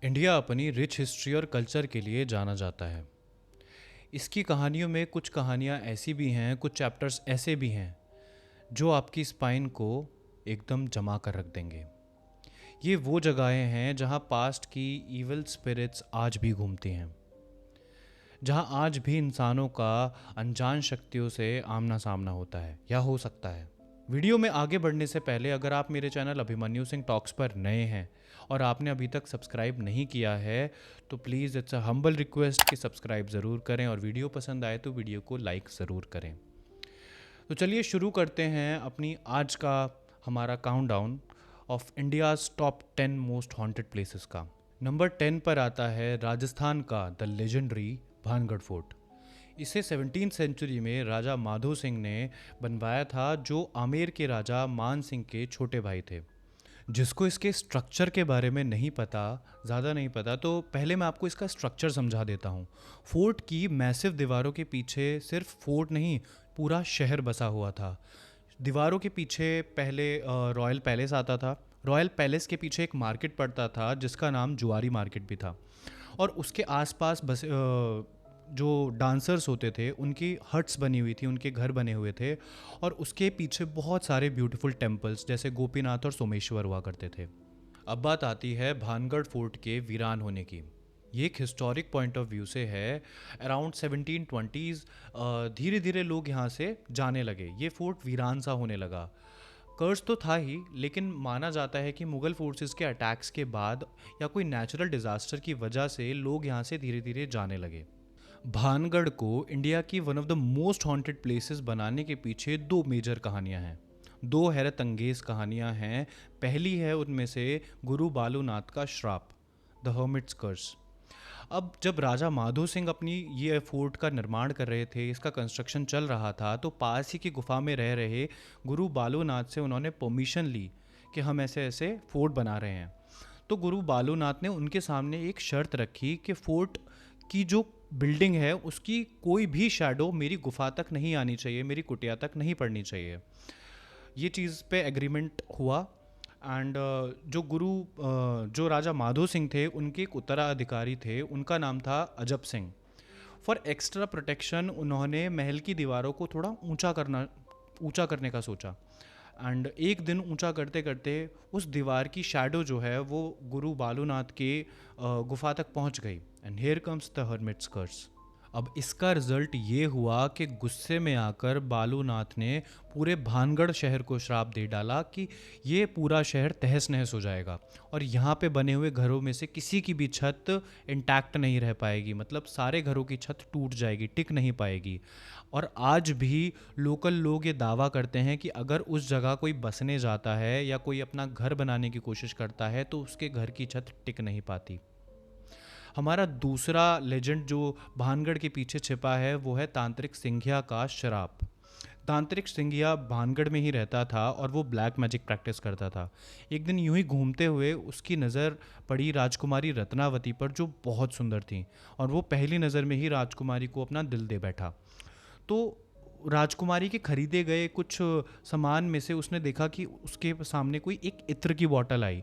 India अपनी rich history और culture के लिए जाना जाता है। इसकी कहानियों में कुछ कहानियाँ ऐसी भी हैं, कुछ चैप्टर्स ऐसे भी हैं जो आपकी स्पाइन को एकदम जमा कर रख देंगे। ये वो जगहें हैं जहाँ पास्ट की इविल स्पिरिट्स आज भी घूमती हैं, जहाँ आज भी इंसानों का अनजान शक्तियों से आमना सामना होता है या हो सकता है। वीडियो में आगे बढ़ने से पहले अगर आप मेरे चैनल अभिमन्यु सिंह टॉक्स पर नए हैं और आपने अभी तक सब्सक्राइब नहीं किया है तो please it's a humble request कि सब्सक्राइब ज़रूर करें और वीडियो पसंद आए तो वीडियो को लाइक ज़रूर करें। तो चलिए शुरू करते हैं अपनी आज का हमारा countdown of India's top 10 most haunted places का। नंबर 10 पर आता है राजस्थान का द लेजेंडरी भानगढ़ फोर्ट। इसे 17th सेंचुरी में राजा माधो सिंह ने बनवाया था, जो आमेर के राजा मान सिंह के छोटे भाई थे। जिसको इसके स्ट्रक्चर के बारे में नहीं पता, ज़्यादा नहीं पता, तो पहले मैं आपको इसका स्ट्रक्चर समझा देता हूँ। फोर्ट की मैसिव दीवारों के पीछे सिर्फ फोर्ट नहीं, पूरा शहर बसा हुआ था। दीवारों के पीछे पहले रॉयल पैलेस आता था। रॉयल पैलेस के पीछे एक मार्केट पड़ता था जिसका नाम जुआरी मार्केट भी था। और उसके आसपास बस जो डांसर्स होते थे उनकी हट्स बनी हुई थी, उनके घर बने हुए थे। और उसके पीछे बहुत सारे ब्यूटीफुल टेम्पल्स जैसे गोपीनाथ और सोमेश्वर हुआ करते थे। अब बात आती है भानगढ़ फोर्ट के वीरान होने की। ये एक हिस्टोरिक पॉइंट ऑफ व्यू से है। अराउंड 1720s धीरे धीरे लोग यहाँ से जाने लगे। ये फोर्ट वीरान सा होने लगा। कर्ज तो था ही, लेकिन माना जाता है कि मुगल फोर्सेस के अटैक्स के बाद या कोई नेचुरल डिज़ास्टर की वजह से लोग यहाँ से धीरे धीरे जाने लगे। भानगढ़ को इंडिया की one of the most haunted places बनाने के पीछे दो मेजर कहानियां हैं, दो हैरत अंगेज कहानियां हैं। पहली है उनमें से गुरु बालूनाथ का श्राप, द हर्मिट्स कर्स। अब जब राजा माधो सिंह अपनी ये फोर्ट का निर्माण कर रहे थे, इसका कंस्ट्रक्शन चल रहा था, तो पास ही की गुफा में रह रहे गुरु बालूनाथ से उन्होंने परमिशन ली कि हम ऐसे ऐसे फोर्ट बना रहे हैं। तो गुरु बालूनाथ ने उनके सामने एक शर्त रखी कि फोर्ट की जो बिल्डिंग है उसकी कोई भी शैडो मेरी गुफा तक नहीं आनी चाहिए, मेरी कुटिया तक नहीं पड़नी चाहिए। ये चीज़ पे एग्रीमेंट हुआ। एंड जो राजा माधो सिंह थे उनके एक उत्तराधिकारी थे, उनका नाम था Ajab Singh. For extra protection उन्होंने महल की दीवारों को थोड़ा ऊंचा करने का सोचा। एंड एक दिन ऊंचा करते करते उस दीवार की शैडो जो है वो गुरु बालूनाथ के गुफा तक पहुंच गई। And here comes the hermit's curse. अब इसका रिजल्ट ये हुआ कि गुस्से में आकर बालूनाथ ने पूरे भानगढ़ शहर को श्राप दे डाला कि ये पूरा शहर तहस नहस हो जाएगा और यहाँ पे बने हुए घरों में से किसी की भी छत इंटैक्ट नहीं रह पाएगी। मतलब सारे घरों की छत टूट जाएगी, टिक नहीं पाएगी। और आज भी लोकल लोग ये दावा करते हैं कि अगर उस जगह कोई बसने जाता है या कोई अपना घर बनाने की कोशिश करता है तो उसके घर की छत टिक नहीं पाती। हमारा दूसरा लेजेंड जो भानगढ़ के पीछे छिपा है वो है तांत्रिक सिंघिया का शराप। तांत्रिक सिंघिया भानगढ़ में ही रहता था और वो ब्लैक मैजिक प्रैक्टिस करता था। एक दिन यूं ही घूमते हुए उसकी नज़र पड़ी राजकुमारी रत्नावती पर, जो बहुत सुंदर थी, और वो पहली नज़र में ही राजकुमारी को अपना दिल दे बैठा। तो राजकुमारी के खरीदे गए कुछ सामान में से उसने देखा कि उसके सामने कोई एक इत्र की बोतल आई।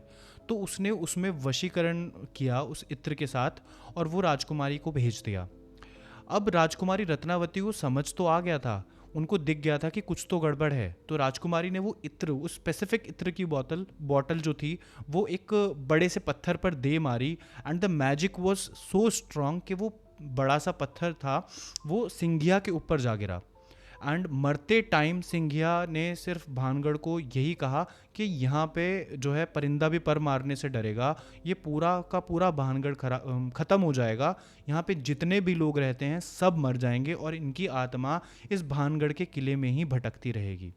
तो उसने उसमें वशीकरण किया उस इत्र के साथ और वो राजकुमारी को भेज दिया। अब राजकुमारी रत्नावती को समझ तो आ गया था, उनको दिख गया था कि कुछ तो गड़बड़ है। तो राजकुमारी ने वो इत्र, उस स्पेसिफिक इत्र की बॉटल जो थी वो एक बड़े से पत्थर पर दे मारी। And the magic was so strong कि वो बड़ा सा पत्थर था वो सिंघिया के ऊपर जा गिरा। एंड मरते टाइम सिंघिया ने सिर्फ भानगढ़ को यही कहा कि यहाँ पे जो है परिंदा भी पर मारने से डरेगा, ये पूरा का पूरा भानगढ़ ख़त्म हो जाएगा, यहाँ पे जितने भी लोग रहते हैं सब मर जाएंगे और इनकी आत्मा इस भानगढ़ के किले में ही भटकती रहेगी।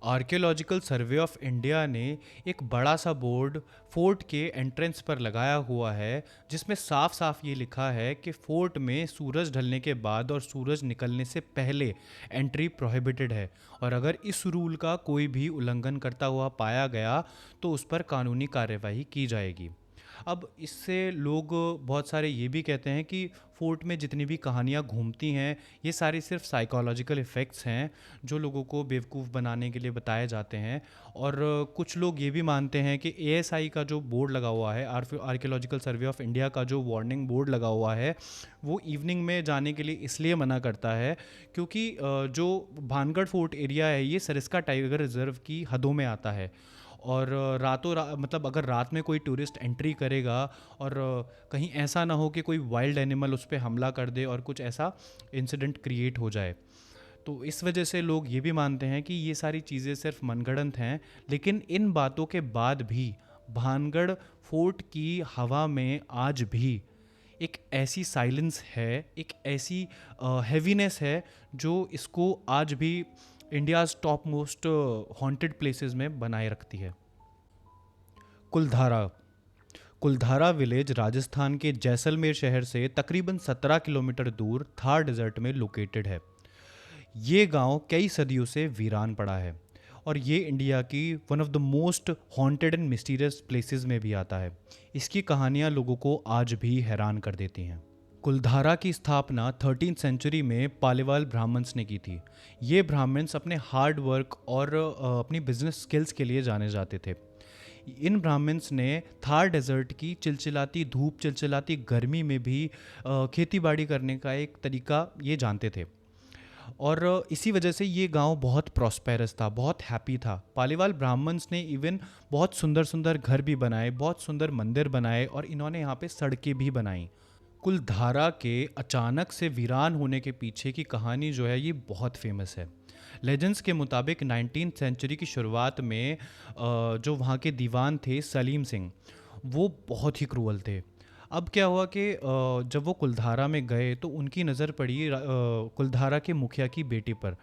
आर्कियोलॉजिकल सर्वे ऑफ इंडिया ने एक बड़ा सा बोर्ड फोर्ट के एंट्रेंस पर लगाया हुआ है जिसमें साफ साफ ये लिखा है कि फोर्ट में सूरज ढलने के बाद और सूरज निकलने से पहले एंट्री प्रोहिबिटेड है, और अगर इस रूल का कोई भी उल्लंघन करता हुआ पाया गया तो उस पर कानूनी कार्यवाही की जाएगी। अब इससे लोग बहुत सारे ये भी कहते हैं कि फोर्ट में जितनी भी कहानियाँ घूमती हैं ये सारी सिर्फ साइकोलॉजिकल इफ़ेक्ट्स हैं जो लोगों को बेवकूफ़ बनाने के लिए बताए जाते हैं। और कुछ लोग ये भी मानते हैं कि एएसआई का जो बोर्ड लगा हुआ है, आर्कियोलॉजिकल सर्वे ऑफ इंडिया का जो वार्निंग बोर्ड लगा हुआ है, वो इवनिंग में जाने के लिए इसलिए मना करता है क्योंकि जो भानगढ़ फोर्ट एरिया है ये सरिस्का टाइगर रिजर्व की हदों में आता है। और मतलब अगर रात में कोई टूरिस्ट एंट्री करेगा और कहीं ऐसा ना हो कि कोई वाइल्ड एनिमल उस पर हमला कर दे और कुछ ऐसा इंसिडेंट क्रिएट हो जाए। तो इस वजह से लोग ये भी मानते हैं कि ये सारी चीज़ें सिर्फ मनगढ़ंत हैं। लेकिन इन बातों के बाद भी भानगढ़ फोर्ट की हवा में आज भी एक ऐसी साइलेंस है, एक ऐसी हैवीनेस है जो इसको आज भी India's top most haunted places में बनाए रखती है। कुलधारा। कुलधारा विलेज राजस्थान के जैसलमेर शहर से तकरीबन 17 किलोमीटर दूर थार डेजर्ट में लोकेटेड है। ये गांव कई सदियों से वीरान पड़ा है और ये इंडिया की one of the most haunted and mysterious places में भी आता है। इसकी कहानियाँ लोगों को आज भी हैरान कर देती हैं। कुलधारा की स्थापना 13th सेंचुरी में पालीवाल ब्राह्मण्स ने की थी। ये ब्राह्मण्स अपने हार्ड वर्क और अपनी बिजनेस स्किल्स के लिए जाने जाते थे। इन ब्राह्मण्स ने थार डेजर्ट की चिलचिलाती धूप, चिलचिलाती गर्मी में भी खेती बाड़ी करने का एक तरीका ये जानते थे। और इसी वजह से ये गांव बहुत प्रॉस्पेरस था, बहुत हैप्पी था। पालीवाल ब्राह्मण्स ने इवन बहुत सुंदर सुंदर घर भी बनाए, बहुत सुंदर मंदिर बनाए और इन्होंने यहाँ पे सड़कें भी बनाई। कुलधारा के अचानक से वीरान होने के पीछे की कहानी जो है ये बहुत फेमस है। लेजेंड्स के मुताबिक 19th सेंचुरी की शुरुआत में जो वहाँ के दीवान थे सलीम सिंह, वो बहुत ही क्रूअल थे। अब क्या हुआ कि जब वो कुलधारा में गए तो उनकी नज़र पड़ी कुलधारा के मुखिया की बेटी पर।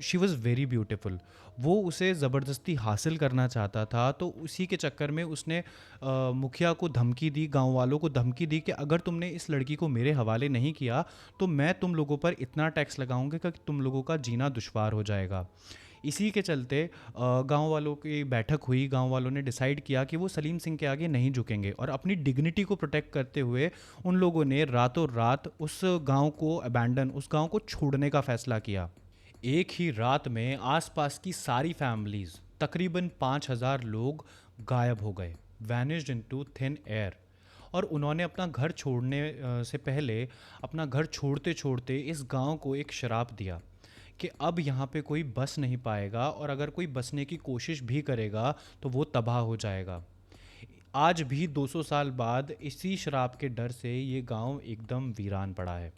She was very beautiful. वो उसे ज़बरदस्ती हासिल करना चाहता था, तो उसी के चक्कर में उसने मुखिया को धमकी दी, गांव वालों को धमकी दी कि अगर तुमने इस लड़की को मेरे हवाले नहीं किया तो मैं तुम लोगों पर इतना टैक्स लगाऊंगी कि तुम लोगों का जीना दुश्वार हो जाएगा। इसी के चलते गांव वालों की बैठक हुई। गांव वालों ने डिसाइड किया कि वो सलीम सिंह के आगे नहीं झुकेंगे और अपनी डिग्निटी को प्रोटेक्ट करते हुए उन लोगों ने रातों रात उस गांव को अबैंडन, उस गांव को छोड़ने का फैसला किया। एक ही रात में आसपास की सारी फैमिलीज, तकरीबन 5,000 लोग गायब हो गए, वैनिश्ड इनटू थिन एयर। और उन्होंने अपना घर छोड़ने से पहले, अपना घर छोड़ते छोड़ते इस गांव को एक श्राप दिया कि अब यहाँ पे कोई बस नहीं पाएगा और अगर कोई बसने की कोशिश भी करेगा तो वो तबाह हो जाएगा। आज भी 200 साल बाद इसी श्राप के डर से ये गांव एकदम वीरान पड़ा है।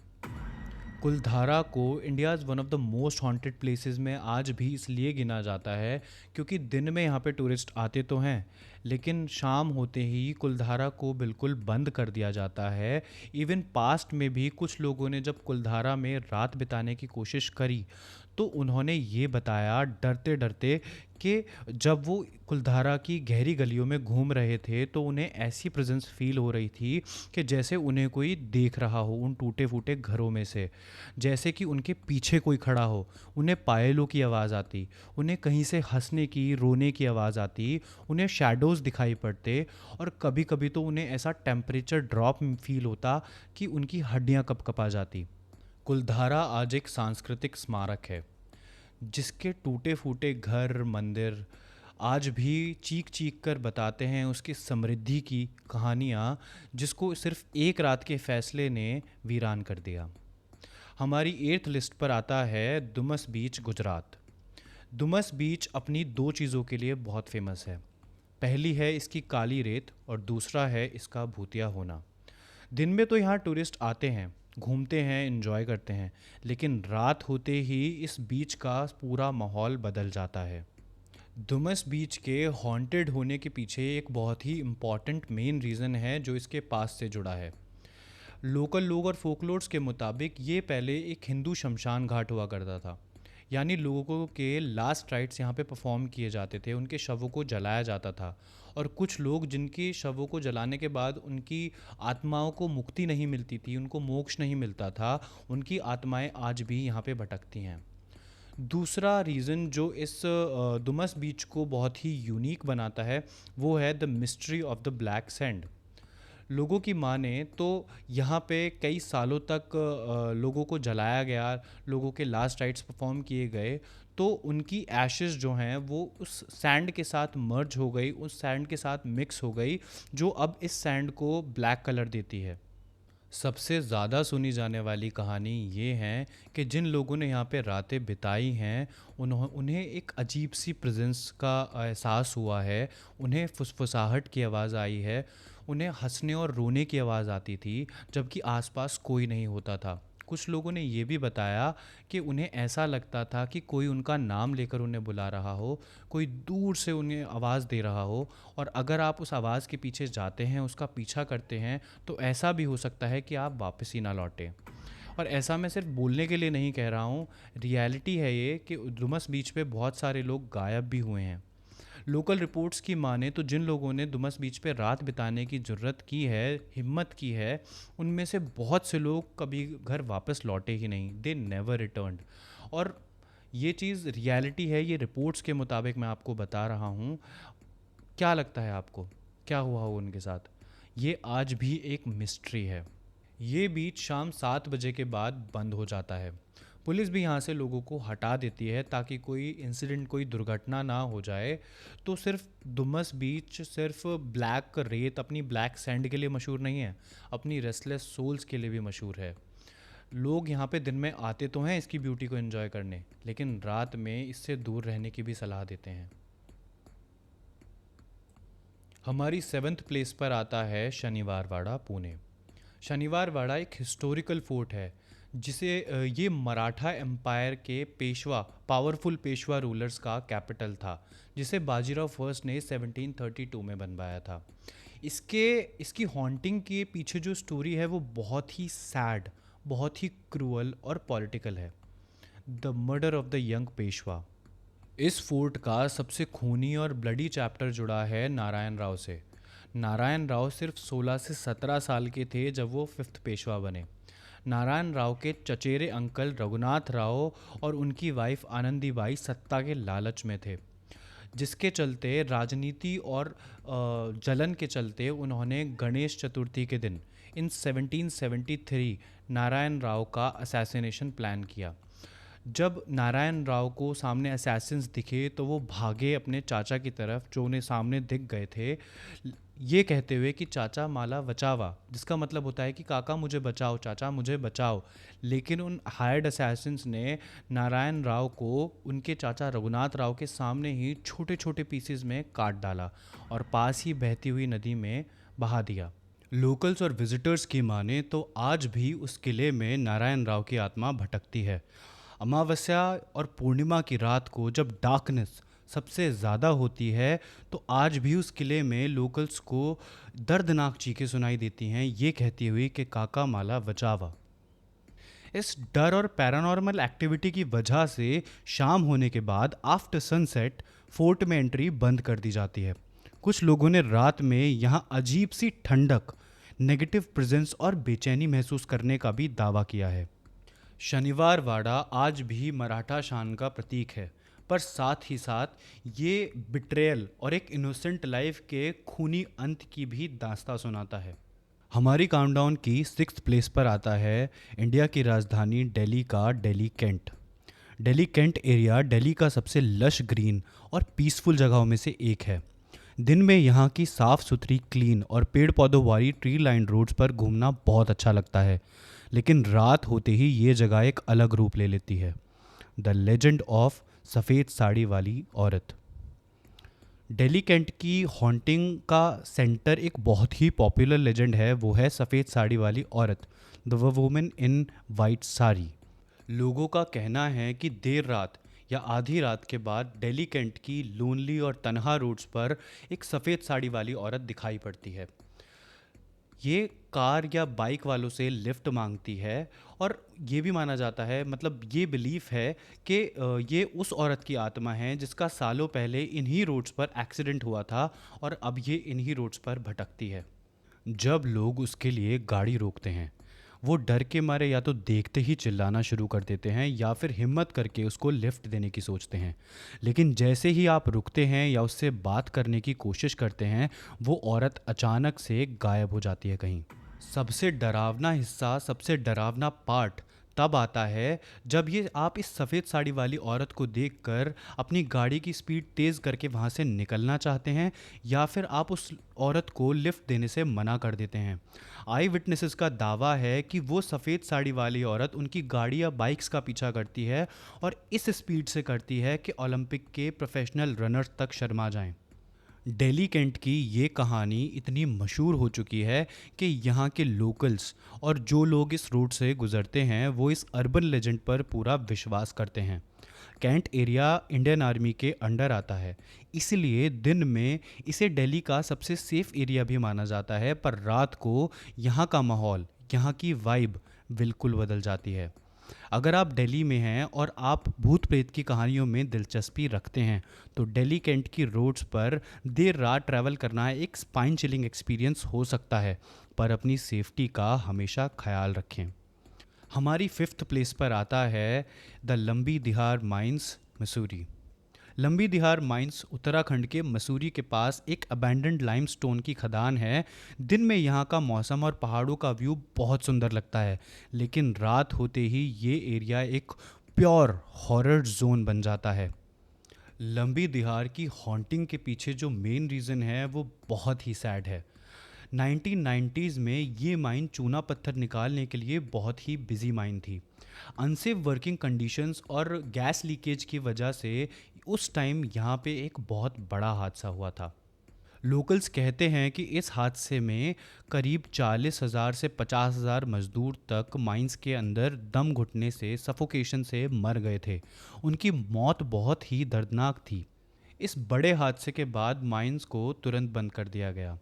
कुलधारा को India's one of the most haunted places में आज भी इसलिए गिना जाता है क्योंकि दिन में यहाँ पे टूरिस्ट आते तो हैं, लेकिन शाम होते ही कुलधारा को बिल्कुल बंद कर दिया जाता है। इवन पास्ट में भी कुछ लोगों ने जब कुलधारा में रात बिताने की कोशिश करी तो उन्होंने ये बताया डरते डरते कि जब वो कुलधारा की गहरी गलियों में घूम रहे थे तो उन्हें ऐसी प्रेजेंस फील हो रही थी कि जैसे उन्हें कोई देख रहा हो उन टूटे फूटे घरों में से, जैसे कि उनके पीछे कोई खड़ा हो। उन्हें पायलों की आवाज़ आती, उन्हें कहीं से हंसने की, रोने की आवाज़ आती, उन्हें शैडोज़ दिखाई पड़ते और कभी कभी तो उन्हें ऐसा टेम्परेचर ड्रॉप फील होता कि उनकी हड्डियाँ कँपा जाती। कुलधारा आज एक सांस्कृतिक स्मारक है जिसके टूटे फूटे घर, मंदिर आज भी चीख चीख कर बताते हैं उसकी समृद्धि की कहानियाँ, जिसको सिर्फ एक रात के फैसले ने वीरान कर दिया। हमारी 8th लिस्ट पर आता है दुमस बीच, गुजरात। दुमस बीच अपनी दो चीज़ों के लिए बहुत फेमस है। पहली है इसकी काली रेत और दूसरा है इसका भूतिया होना। दिन में तो यहाँ टूरिस्ट आते हैं, घूमते हैं, एंजॉय करते हैं, लेकिन रात होते ही इस बीच का पूरा माहौल बदल जाता है। दुमस बीच के हॉन्टेड होने के पीछे एक बहुत ही इम्पॉर्टेंट मेन रीज़न है जो इसके पास से जुड़ा है। लोकल लोग और फोकलोर्स के मुताबिक ये पहले एक हिंदू शमशान घाट हुआ करता था, यानी लोगों के लास्ट राइट्स यहाँ पे परफॉर्म किए जाते थे, उनके शवों को जलाया जाता था। और कुछ लोग जिनके शवों को जलाने के बाद उनकी आत्माओं को मुक्ति नहीं मिलती थी, उनको मोक्ष नहीं मिलता था, उनकी आत्माएं आज भी यहाँ पे भटकती हैं। दूसरा रीज़न जो इस दुमस बीच को बहुत ही यूनिक बनाता है वो है the mystery of the black sand. लोगों की माने तो यहाँ पे कई सालों तक लोगों को जलाया गया, लोगों के लास्ट राइट्स परफॉर्म किए गए, तो उनकी एशेस जो हैं वो उस सैंड के साथ मर्ज हो गई, उस सैंड के साथ मिक्स हो गई, जो अब इस सैंड को ब्लैक कलर देती है। सबसे ज़्यादा सुनी जाने वाली कहानी ये है कि जिन लोगों ने यहाँ पे रातें बिताई हैं, उन्हें एक अजीब सी प्रेजेंस का एहसास हुआ है, उन्हें फुसफुसाहट की आवाज़ आई है, उन्हें हंसने और रोने की आवाज़ आती थी, जबकि आसपास कोई नहीं होता था। कुछ लोगों ने ये भी बताया कि उन्हें ऐसा लगता था कि कोई उनका नाम लेकर उन्हें बुला रहा हो, कोई दूर से उन्हें आवाज़ दे रहा हो, और अगर आप उस आवाज़ के पीछे जाते हैं, उसका पीछा करते हैं, तो ऐसा भी हो सकता है कि आप वापस ही ना लौटें। और ऐसा मैं सिर्फ बोलने के लिए नहीं कह रहा हूँ, रियलिटी है ये कि डुमस बीच पे बहुत सारे लोग गायब भी हुए हैं। लोकल रिपोर्ट्स की माने तो जिन लोगों ने डुमस बीच पे रात बिताने की जुर्रत की है, हिम्मत की है, उनमें से बहुत से लोग कभी घर वापस लौटे ही नहीं, दे नेवर रिटर्न्ड। और ये चीज़ रियलिटी है, ये रिपोर्ट्स के मुताबिक मैं आपको बता रहा हूँ। क्या लगता है आपको, क्या हुआ हो उनके साथ? ये आज भी एक मिस्ट्री है। ये बीच शाम 7 बजे के बाद बंद हो जाता है। पुलिस भी यहाँ से लोगों को हटा देती है ताकि कोई इंसिडेंट, कोई दुर्घटना ना हो जाए। तो सिर्फ डुमस बीच सिर्फ ब्लैक रेत, अपनी ब्लैक सैंड के लिए मशहूर नहीं है, अपनी रेस्टलेस सोल्स के लिए भी मशहूर है। लोग यहाँ पे दिन में आते तो हैं इसकी ब्यूटी को एंजॉय करने, लेकिन रात में इससे दूर रहने की भी सलाह देते हैं। हमारी 7th प्लेस पर आता है शनिवार वाड़ा, पुणे। शनिवार वाड़ा एक हिस्टोरिकल फोर्ट है, जिसे ये मराठा एम्पायर के पेशवा, पावरफुल पेशवा रूलर्स का कैपिटल था, जिसे बाजीराव फर्स्ट ने 1732 में बनवाया था। इसके इसकी हॉन्टिंग के पीछे जो स्टोरी है वो बहुत ही सैड, बहुत ही क्रूअल और पॉलिटिकल है। The murder of the young Peshwa. इस फोर्ट का सबसे खूनी और ब्लडी चैप्टर जुड़ा है नारायण राव से। नारायण राव सिर्फ 16 से 17 साल के थे जब वो 5th पेशवा बने। नारायण राव के चचेरे अंकल रघुनाथ राव और उनकी वाइफ आनंदीबाई सत्ता के लालच में थे, जिसके चलते राजनीति और जलन के चलते उन्होंने गणेश चतुर्थी के दिन इन 1773 नारायण राव का असैसिनेशन प्लान किया। जब नारायण राव को सामने असैसिन्स दिखे तो वो भागे अपने चाचा की तरफ, जो उन्हें सामने दिख गए थे, ये कहते हुए कि चाचा माला बचावा, जिसका मतलब होता है कि काका मुझे बचाओ, चाचा मुझे बचाओ। लेकिन उन हायर्ड असैसिन्स ने नारायण राव को उनके चाचा रघुनाथ राव के सामने ही छोटे छोटे पीसेस में काट डाला और पास ही बहती हुई नदी में बहा दिया। लोकल्स और विजिटर्स की माने तो आज भी उस किले में नारायण राव की आत्मा भटकती है। अमावस्या और पूर्णिमा की रात को जब डार्कनेस सबसे ज़्यादा होती है, तो आज भी उस किले में लोकल्स को दर्दनाक चीखें सुनाई देती हैं, ये कहती हुई कि काका माला बचावा। इस डर और पैरानॉर्मल एक्टिविटी की वजह से शाम होने के बाद आफ्टर सनसेट फोर्ट में एंट्री बंद कर दी जाती है। कुछ लोगों ने रात में यहाँ अजीब सी ठंडक, नेगेटिव प्रेजेंस और बेचैनी महसूस करने का भी दावा किया है। शनिवार वाड़ा आज भी मराठा शान का प्रतीक है, पर साथ ही साथ ये बिट्रेयल और एक इनोसेंट लाइफ के खूनी अंत की भी दास्तां सुनाता है। हमारी काउंटडाउन की 6th प्लेस पर आता है इंडिया की राजधानी दिल्ली का Delhi cantt. Delhi cantt area Delhi का सबसे लश ग्रीन और पीसफुल जगहों में से एक है। दिन में यहाँ की साफ़ सुथरी, क्लीन और पेड़ पौधों वाली ट्री लाइन रोड्स पर घूमना बहुत अच्छा लगता है, लेकिन रात होते ही ये जगह एक अलग रूप ले लेती है। द लेजेंड ऑफ सफ़ेद साड़ी वाली औरत। दिल्ली कैंट की हॉन्टिंग का सेंटर एक बहुत ही पॉपुलर लेजेंड है, वो है सफ़ेद साड़ी वाली औरत, the women in white sari. लोगों का कहना है कि देर रात या आधी रात के बाद दिल्ली कैंट की लोनली और तन्हा रोड्स पर एक सफ़ेद साड़ी वाली औरत दिखाई पड़ती है। ये कार या बाइक वालों से लिफ्ट मांगती है, और ये भी माना जाता है, मतलब ये बिलीफ है कि ये उस औरत की आत्मा है जिसका सालों पहले इन्हीं रोड्स पर एक्सीडेंट हुआ था और अब ये इन्हीं रोड्स पर भटकती है। जब लोग उसके लिए गाड़ी रोकते हैं, वो डर के मारे या तो देखते ही चिल्लाना शुरू कर देते हैं या फिर हिम्मत करके उसको लिफ्ट देने की सोचते हैं। लेकिन जैसे ही आप रुकते हैं या उससे बात करने की कोशिश करते हैं, वो औरत अचानक से गायब हो जाती है कहीं। सबसे डरावना हिस्सा, सबसे डरावना पार्ट तब आता है जब ये आप इस सफ़ेद साड़ी वाली औरत को देखकर अपनी गाड़ी की स्पीड तेज़ करके वहाँ से निकलना चाहते हैं, या फिर आप उस औरत को लिफ्ट देने से मना कर देते हैं। आई विटनेसेस का दावा है कि वो सफ़ेद साड़ी वाली औरत उनकी गाड़ी या बाइक्स का पीछा करती है, और इस स्पीड से करती है कि ओलंपिक के प्रोफेशनल रनर्स तक शर्मा जाएं। डेली कैंट की ये कहानी इतनी मशहूर हो चुकी है कि यहाँ के लोकल्स और जो लोग इस रूट से गुज़रते हैं वो इस अर्बन लेजेंड पर पूरा विश्वास करते हैं। कैंट एरिया इंडियन आर्मी के अंडर आता है, इसलिए दिन में इसे दिल्ली का सबसे सेफ एरिया भी माना जाता है, पर रात को यहाँ का माहौल, यहाँ की वाइब बिल्कुल बदल जाती है। अगर आप दिल्ली में हैं और आप भूत प्रेत की कहानियों में दिलचस्पी रखते हैं, तो दिल्ली कैंट की रोड्स पर देर रात ट्रैवल करना एक स्पाइन चिलिंग एक्सपीरियंस हो सकता है, पर अपनी सेफ्टी का हमेशा ख्याल रखें। हमारी फिफ्थ प्लेस पर आता है द लंबी दिहार माइंस, मसूरी। लंबी दिहार माइंस उत्तराखंड के मसूरी के पास एक अबैंडन्ड लाइमस्टोन की खदान है। दिन में यहाँ का मौसम और पहाड़ों का व्यू बहुत सुंदर लगता है, लेकिन रात होते ही ये एरिया एक प्योर हॉरर जोन बन जाता है। लंबी दिहार की हॉन्टिंग के पीछे जो मेन रीज़न है वो बहुत ही सैड है। 1990s में ये माइन चूना पत्थर निकालने के लिए बहुत ही बिजी माइन थी। अनसेफ वर्किंग कंडीशंस और गैस लीकेज की वजह से उस टाइम यहाँ पे एक बहुत बड़ा हादसा हुआ था। लोकल्स कहते हैं कि इस हादसे में करीब 40,000 से 50,000 मजदूर तक माइंस के अंदर दम घुटने से, सफोकेशन से मर गए थे। उनकी मौत बहुत ही दर्दनाक थी। इस बड़े हादसे के बाद माइंस को तुरंत बंद कर दिया गया,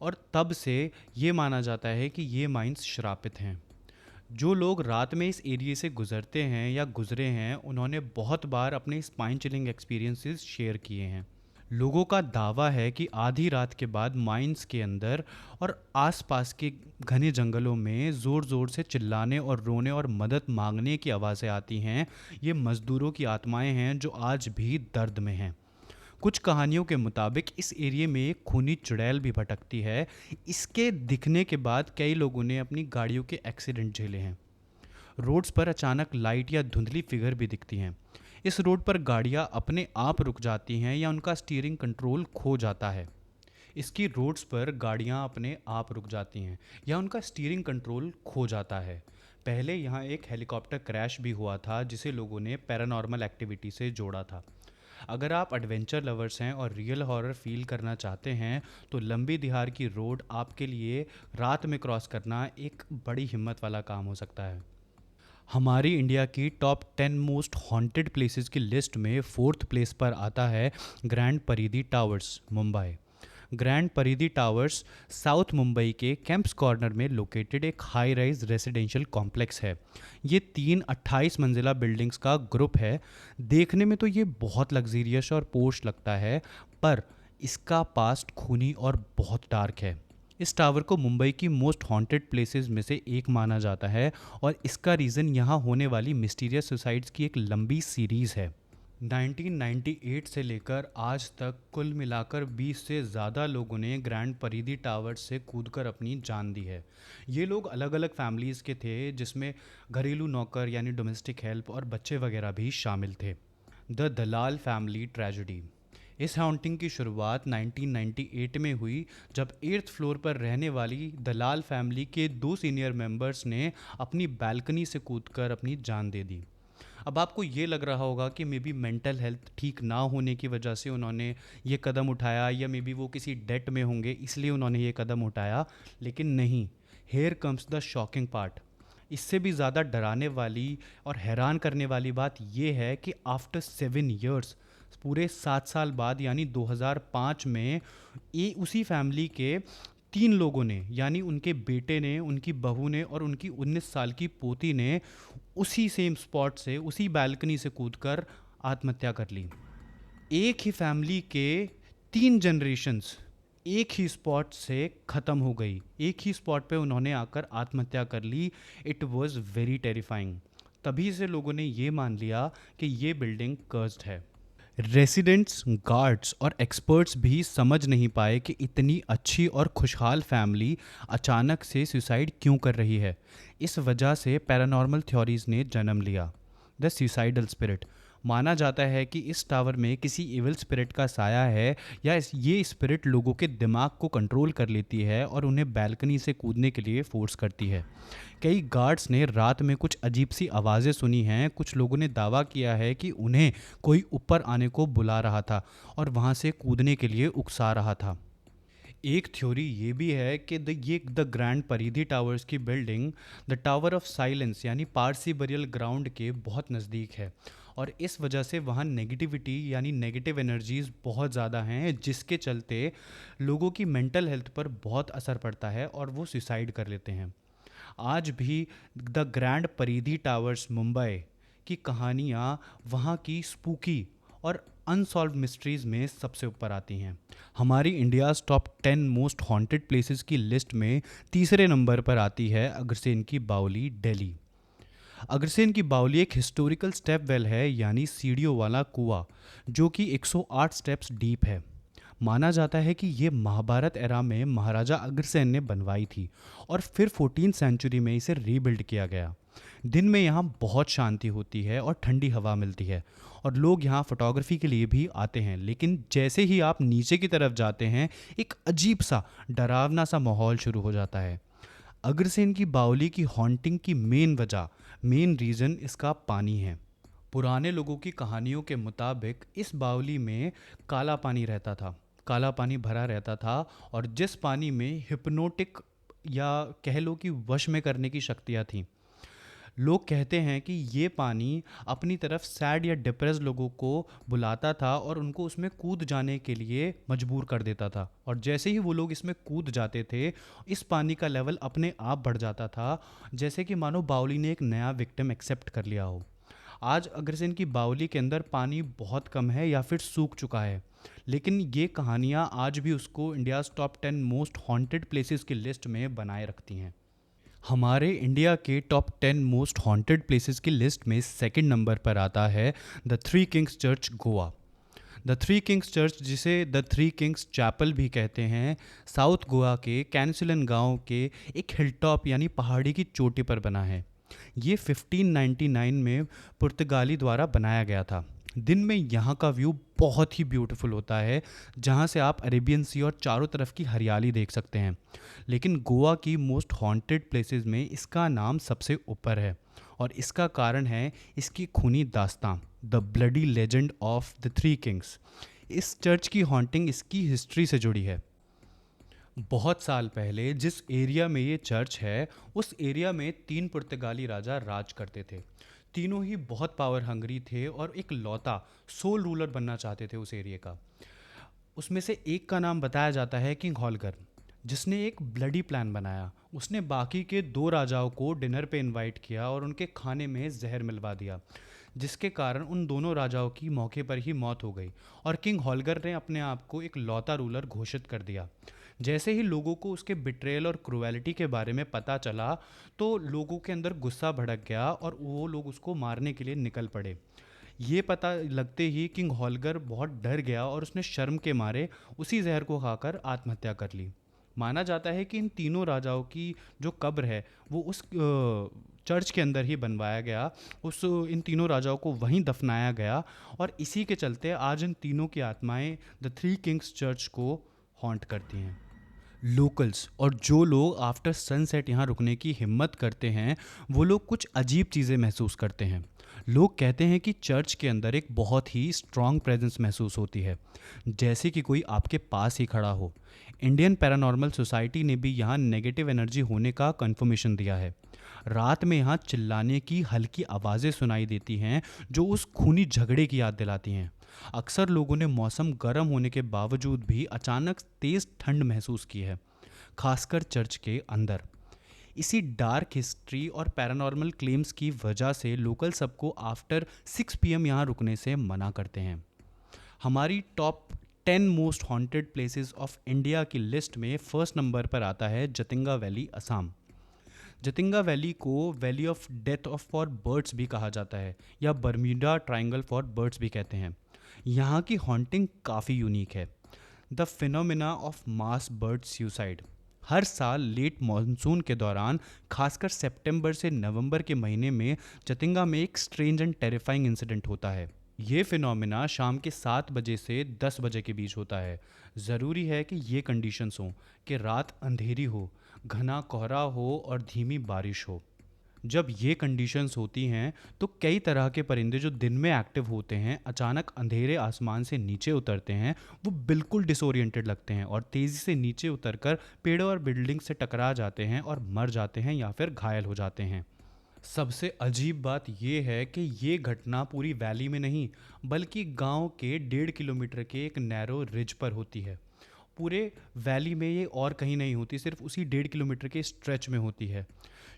और तब से ये माना जाता है कि ये माइंस श्रापित हैं। जो लोग रात में इस एरिया से गुजरते हैं या गुजरे हैं, उन्होंने बहुत बार अपने स्पाइन चिलिंग एक्सपीरियंसेस शेयर किए हैं। लोगों का दावा है कि आधी रात के बाद माइंस के अंदर और आसपास के घने जंगलों में ज़ोर ज़ोर से चिल्लाने और रोने और मदद मांगने की आवाज़ें आती हैं। ये मज़दूरों की आत्माएं हैं जो आज भी दर्द में हैं। कुछ कहानियों के मुताबिक इस एरिया में एक खूनी चुड़ैल भी भटकती है। इसके दिखने के बाद कई लोगों ने अपनी गाड़ियों के एक्सीडेंट झेले हैं। रोड्स पर अचानक लाइट या धुंधली फिगर भी दिखती हैं। इस रोड पर गाड़ियां अपने आप रुक जाती हैं या उनका स्टीयरिंग कंट्रोल खो जाता है। इसकी रोड्स पर गाड़ियां अपने आप रुक जाती हैं या उनका स्टीयरिंग कंट्रोल खो जाता है। पहले यहाँ एक हेलीकॉप्टर क्रैश भी हुआ था जिसे लोगों ने पैरानॉर्मल एक्टिविटी से जोड़ा था। अगर आप एडवेंचर लवर्स हैं और रियल हॉरर फील करना चाहते हैं, तो लंबी दिहार की रोड आपके लिए रात में क्रॉस करना एक बड़ी हिम्मत वाला काम हो सकता है। हमारी इंडिया की टॉप 10 मोस्ट हॉन्टेड प्लेसेस की लिस्ट में फोर्थ प्लेस पर आता है ग्रैंड परिधि टावर्स, मुंबई। ग्रैंड परिधि टावर्स साउथ मुंबई के कैंप्स कॉर्नर में लोकेटेड एक हाई राइज रेजिडेंशियल कॉम्प्लेक्स है। ये 28 मंजिला बिल्डिंग्स का ग्रुप है। देखने में तो ये बहुत लग्जीरियस और पोर्श लगता है, पर इसका पास्ट खूनी और बहुत डार्क है। इस टावर को मुंबई की मोस्ट हॉन्टेड प्लेसेस में से एक माना जाता है, और इसका रीज़न यहाँ होने वाली मिस्टीरियस सुसाइड्स की एक लंबी सीरीज़ है। 1998 से लेकर आज तक कुल मिलाकर 20 से ज़्यादा लोगों ने ग्रैंड परिधि टावर से कूदकर अपनी जान दी है। ये लोग अलग अलग फैमिलीज़ के थे, जिसमें घरेलू नौकर यानी डोमेस्टिक हेल्प और बच्चे वगैरह भी शामिल थे। The Dalal family tragedy. इस हॉन्टिंग की शुरुआत 1998 में हुई, जब 8th फ्लोर पर रहने वाली दलाल फैमिली के 2 सीनियर मेंबर्स ने अपनी बालकनी से कूदकर अपनी जान दे दी। अब आपको ये लग रहा होगा कि मे बी मेंटल हेल्थ ठीक ना होने की वजह से उन्होंने ये कदम उठाया, या मे बी वो किसी डेट में होंगे इसलिए उन्होंने ये कदम उठाया, लेकिन नहीं। Here comes the shocking part. इससे भी ज़्यादा डराने वाली और हैरान करने वाली बात यह है कि आफ्टर 7 ईयर्स, पूरे 7 साल बाद यानी 2005 में, ये उसी फैमिली के 3 लोगों ने, यानी उनके बेटे ने, उनकी बहू ने और उनकी 19 साल की पोती ने उसी सेम स्पॉट से, उसी बालकनी से कूदकर आत्महत्या कर ली। एक ही फैमिली के 3 जनरेशन्स एक ही स्पॉट से ख़त्म हो गई, एक ही स्पॉट पे उन्होंने आकर आत्महत्या कर ली। It was very terrifying. तभी से लोगों ने ये मान लिया कि ये बिल्डिंग कर्स्ड है। रेसिडेंट्स, गार्ड्स और एक्सपर्ट्स भी समझ नहीं पाए कि इतनी अच्छी और खुशहाल फैमिली अचानक से सुसाइड क्यों कर रही है। इस वजह से पैरानॉर्मल थ्योरीज ने जन्म लिया। The suicidal spirit. माना जाता है कि इस टावर में किसी इविल स्पिरिट का साया है, या ये स्पिरिट लोगों के दिमाग को कंट्रोल कर लेती है और उन्हें बैल्कनी से कूदने के लिए फोर्स करती है। कई गार्ड्स ने रात में कुछ अजीब सी आवाज़ें सुनी हैं। कुछ लोगों ने दावा किया है कि उन्हें कोई ऊपर आने को बुला रहा था और वहाँ से कूदने के लिए उकसा रहा था। एक थ्योरी ये भी है कि द ग्रैंड परिधि टावर्स की building the tower of silence यानी पारसी बरियल ग्राउंड के बहुत नज़दीक है, और इस वजह से वहाँ नेगेटिविटी यानी नेगेटिव एनर्जीज बहुत ज़्यादा हैं, जिसके चलते लोगों की मेंटल हेल्थ पर बहुत असर पड़ता है और वो सुसाइड कर लेते हैं। आज भी द ग्रैंड परिधि टावर्स मुंबई की कहानियाँ वहाँ की स्पूकी और अनसॉल्व मिस्ट्रीज़ में सबसे ऊपर आती हैं। हमारी India's top 10 most haunted places की लिस्ट में तीसरे नंबर पर आती है अग्रसेन की बावली, दिल्ली। अग्रसेन की बावली एक हिस्टोरिकल स्टेप वेल है, यानी सीढ़ियों वाला कुआं, जो कि 108 स्टेप्स डीप है। माना जाता है कि ये महाभारत एरा में महाराजा अग्रसेन ने बनवाई थी और फिर 14th सेंचुरी में इसे रीबिल्ड किया गया। दिन में यहाँ बहुत शांति होती है और ठंडी हवा मिलती है, और लोग यहाँ फोटोग्राफी के लिए भी आते हैं। लेकिन जैसे ही आप नीचे की तरफ जाते हैं, एक अजीब सा डरावना सा माहौल शुरू हो जाता है। अग्रसेन की बावली की हॉन्टिंग की मेन रीज़न इसका पानी है। पुराने लोगों की कहानियों के मुताबिक इस बावली में काला पानी रहता था, काला पानी भरा रहता था, और जिस पानी में हिप्नोटिक या कह लो कि वश में करने की शक्तियाँ थीं। लोग कहते हैं कि ये पानी अपनी तरफ सैड या डिप्रेस लोगों को बुलाता था और उनको उसमें कूद जाने के लिए मजबूर कर देता था, और जैसे ही वो लोग इसमें कूद जाते थे, इस पानी का लेवल अपने आप बढ़ जाता था, जैसे कि मानो बावली ने एक नया विक्टिम एक्सेप्ट कर लिया हो। आज अग्रसेन की बावली के अंदर पानी बहुत कम है या फिर सूख चुका है, लेकिन ये कहानियाँ आज भी उसको India's top 10 most haunted places की लिस्ट में बनाए रखती हैं। हमारे इंडिया के टॉप 10 मोस्ट हॉन्टेड प्लेसेस की लिस्ट में सेकंड नंबर पर आता है the three Kings church, Goa. The three Kings church, जिसे द थ्री किंग्स चैपल भी कहते हैं, साउथ गोवा के कैंसिलन गांव के एक हिलटॉप यानी पहाड़ी की चोटी पर बना है। ये 1599 में पुर्तगाली द्वारा बनाया गया था। दिन में यहाँ का व्यू बहुत ही ब्यूटीफुल होता है, जहाँ से आप अरेबियन सी और चारों तरफ की हरियाली देख सकते हैं। लेकिन गोवा की मोस्ट हॉन्टेड प्लेसेस में इसका नाम सबसे ऊपर है, और इसका कारण है इसकी खूनी दास्तां, the bloody legend of the three kings. इस चर्च की हॉन्टिंग इसकी हिस्ट्री से जुड़ी है। बहुत साल पहले जिस एरिया में ये चर्च है, उस एरिया में 3 पुर्तगाली राजा राज करते थे। तीनों ही बहुत पावर हंग्री थे और एक लौता सोल रूलर बनना चाहते थे उस एरिया का। उसमें से एक का नाम बताया जाता है किंग हॉलगर, जिसने एक ब्लडी प्लान बनाया। उसने बाकी के 2 राजाओं को डिनर पे इनवाइट किया और उनके खाने में जहर मिलवा दिया, जिसके कारण उन दोनों राजाओं की मौके पर ही मौत हो गई, और किंग हॉलगर ने अपने आप को एक लौता रूलर घोषित कर दिया। जैसे ही लोगों को उसके बिट्रेयल और क्रुएलिटी के बारे में पता चला, तो लोगों के अंदर गुस्सा भड़क गया और वो लोग उसको मारने के लिए निकल पड़े। ये पता लगते ही किंग हॉलगर बहुत डर गया और उसने शर्म के मारे उसी जहर को खाकर आत्महत्या कर ली। माना जाता है कि इन तीनों राजाओं की जो कब्र है वो उस चर्च के अंदर ही बनवाया गया, इन तीनों राजाओं को वहीं दफनाया गया, और इसी के चलते आज इन तीनों की आत्माएं द थ्री किंग्स चर्च को हॉन्ट करती हैं। लोकल्स और जो लोग आफ्टर सनसेट यहाँ रुकने की हिम्मत करते हैं, वो लोग कुछ अजीब चीज़ें महसूस करते हैं। लोग कहते हैं कि चर्च के अंदर एक बहुत ही स्ट्रॉन्ग प्रेजेंस महसूस होती है, जैसे कि कोई आपके पास ही खड़ा हो। इंडियन पैरानॉर्मल सोसाइटी ने भी यहाँ नेगेटिव एनर्जी होने का कंफर्मेशन दिया है। रात में यहाँ चिल्लाने की हल्की आवाज़ें सुनाई देती हैं, जो उस खूनी झगड़े की याद दिलाती हैं। अक्सर लोगों ने मौसम गर्म होने के बावजूद भी अचानक तेज़ ठंड महसूस की है, खासकर चर्च के अंदर। इसी डार्क हिस्ट्री और पैरानॉर्मल क्लेम्स की वजह से लोकल सबको आफ्टर 6 PM यहाँ रुकने से मना करते हैं। हमारी top 10 most haunted places of India की लिस्ट में फर्स्ट नंबर पर आता है जतिंगा वैली, असम। जतिंगा वैली को valley of death of for birds भी कहा जाता है, या बर्म्यूडा ट्रायंगल फॉर बर्ड्स भी कहते हैं। यहाँ की हॉन्टिंग काफ़ी यूनिक है। The phenomena of mass bird suicide. हर साल लेट मॉनसून के दौरान, खासकर सितंबर से नवंबर के महीने में, जतिंगा में एक स्ट्रेंज एंड टेरिफाइंग इंसिडेंट होता है। ये फिनोमिना शाम के 7 बजे से 10 बजे के बीच होता है। ज़रूरी है कि ये कंडीशंस हों कि रात अंधेरी हो, घना कोहरा हो और धीमी बारिश हो। जब ये कंडीशंस होती हैं तो कई तरह के परिंदे जो दिन में एक्टिव होते हैं अचानक अंधेरे आसमान से नीचे उतरते हैं। वो बिल्कुल डिसोरिएंटेड लगते हैं और तेज़ी से नीचे उतरकर पेड़ों और बिल्डिंग से टकरा जाते हैं और मर जाते हैं या फिर घायल हो जाते हैं। सबसे अजीब बात यह है कि ये घटना पूरी वैली में नहीं, बल्कि गांव के 1.5 किलोमीटर के एक नैरो रिज पर होती है। पूरे वैली में ये और कहीं नहीं होती, सिर्फ उसी 1.5 किलोमीटर के स्ट्रेच में होती है।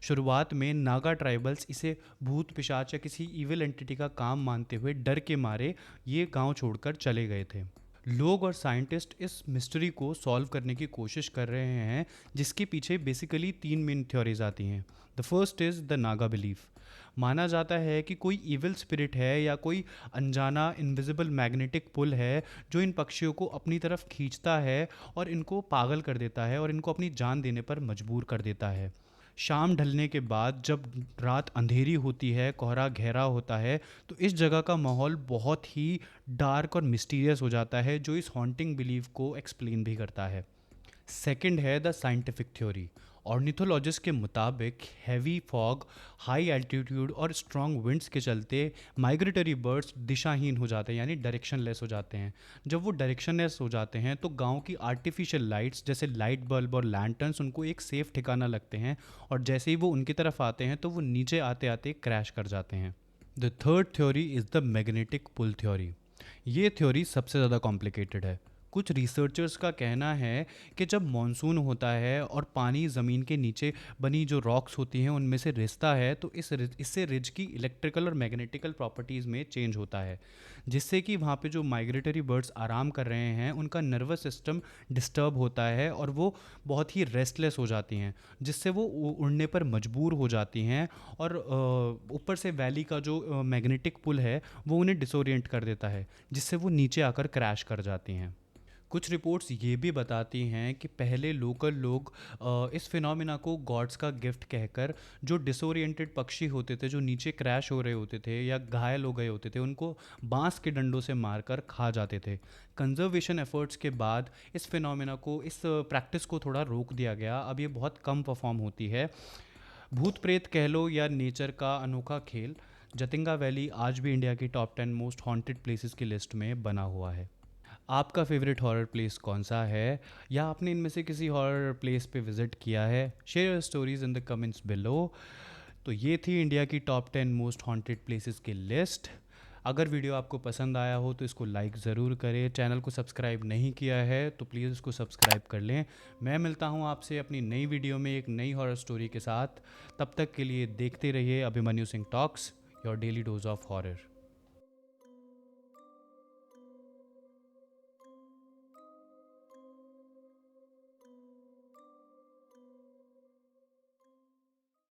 शुरुआत में नागा ट्राइबल्स इसे भूत पिशाच या किसी इविल एंटिटी का काम मानते हुए डर के मारे ये गांव छोड़कर चले गए थे। लोग और साइंटिस्ट इस मिस्ट्री को सॉल्व करने की कोशिश कर रहे हैं, जिसके पीछे बेसिकली 3 मेन थ्योरीज आती हैं। The first is the Naga belief. माना जाता है कि कोई इविल स्पिरिट है या कोई अनजाना इनविजिबल मैग्नेटिक पुल है जो इन पक्षियों को अपनी तरफ खींचता है और इनको पागल कर देता है और इनको अपनी जान देने पर मजबूर कर देता है। शाम ढलने के बाद जब रात अंधेरी होती है, कोहरा गहरा होता है, तो इस जगह का माहौल बहुत ही डार्क और मिस्टीरियस हो जाता है, जो इस हॉन्टिंग बिलीफ को एक्सप्लेन भी करता है। सेकंड है द साइंटिफिक थ्योरी। ऑर्निथोलॉजिस्ट के मुताबिक हैवी फॉग, हाई एल्टीट्यूड और स्ट्रॉन्ग विंड्स के चलते माइग्रेटरी बर्ड्स दिशाहीन हो जाते हैं, यानी डायरेक्शनलेस हो जाते हैं। जब वो डायरेक्शनलेस हो जाते हैं तो गांव की आर्टिफिशियल लाइट्स जैसे लाइट बल्ब और लैंटर्न्स उनको एक सेफ ठिकाना लगते हैं, और जैसे ही वो उनकी तरफ आते हैं तो वो नीचे आते आते क्रैश कर जाते हैं। The third theory is the magnetic pull theory. ये थ्योरी सबसे ज़्यादा कॉम्प्लिकेटेड है। कुछ रिसर्चर्स का कहना है कि जब मॉनसून होता है और पानी ज़मीन के नीचे बनी जो रॉक्स होती हैं उनमें से रिसता है, तो इससे रिज की इलेक्ट्रिकल और मैग्नेटिकल प्रॉपर्टीज़ में चेंज होता है, जिससे कि वहाँ पे जो माइग्रेटरी बर्ड्स आराम कर रहे हैं उनका नर्वस सिस्टम डिस्टर्ब होता है और वो बहुत ही रेस्टलेस हो जाती हैं, जिससे वो उड़ने पर मजबूर हो जाती हैं। और ऊपर से वैली का जो मैग्नेटिक पुल है वो उन्हें डिसोरिएंट कर देता है, जिससे वो नीचे आकर क्रैश कर जाती हैं। कुछ रिपोर्ट्स ये भी बताती हैं कि पहले लोकल लोग इस फिनोमिना को गॉड्स का गिफ्ट कहकर जो डिसोरिएंटेड पक्षी होते थे, जो नीचे क्रैश हो रहे होते थे या घायल हो गए होते थे, उनको बांस के डंडों से मारकर खा जाते थे। कंजर्वेशन एफर्ट्स के बाद इस फिनोमिना को, इस प्रैक्टिस को थोड़ा रोक दिया गया। अब ये बहुत कम परफॉर्म होती है। भूत प्रेत कह लो या नेचर का अनोखा खेल, जतिंगा वैली आज भी इंडिया की टॉप 10 मोस्ट हॉन्टेड प्लेसेस की लिस्ट में बना हुआ है। आपका फेवरेट हॉरर प्लेस कौन सा है, या आपने इनमें से किसी हॉरर प्लेस पे विज़िट किया है? Share your stories in the comments below. तो ये थी इंडिया की टॉप 10 मोस्ट हॉन्टेड प्लेसेस की लिस्ट। अगर वीडियो आपको पसंद आया हो तो इसको लाइक ज़रूर करें। चैनल को सब्सक्राइब नहीं किया है तो प्लीज़ इसको सब्सक्राइब कर लें। मैं मिलता हूँ आपसे अपनी नई वीडियो में एक नई हॉरर स्टोरी के साथ। तब तक के लिए देखते रहिए Abhimanyu Singh talks, your daily dose of horror.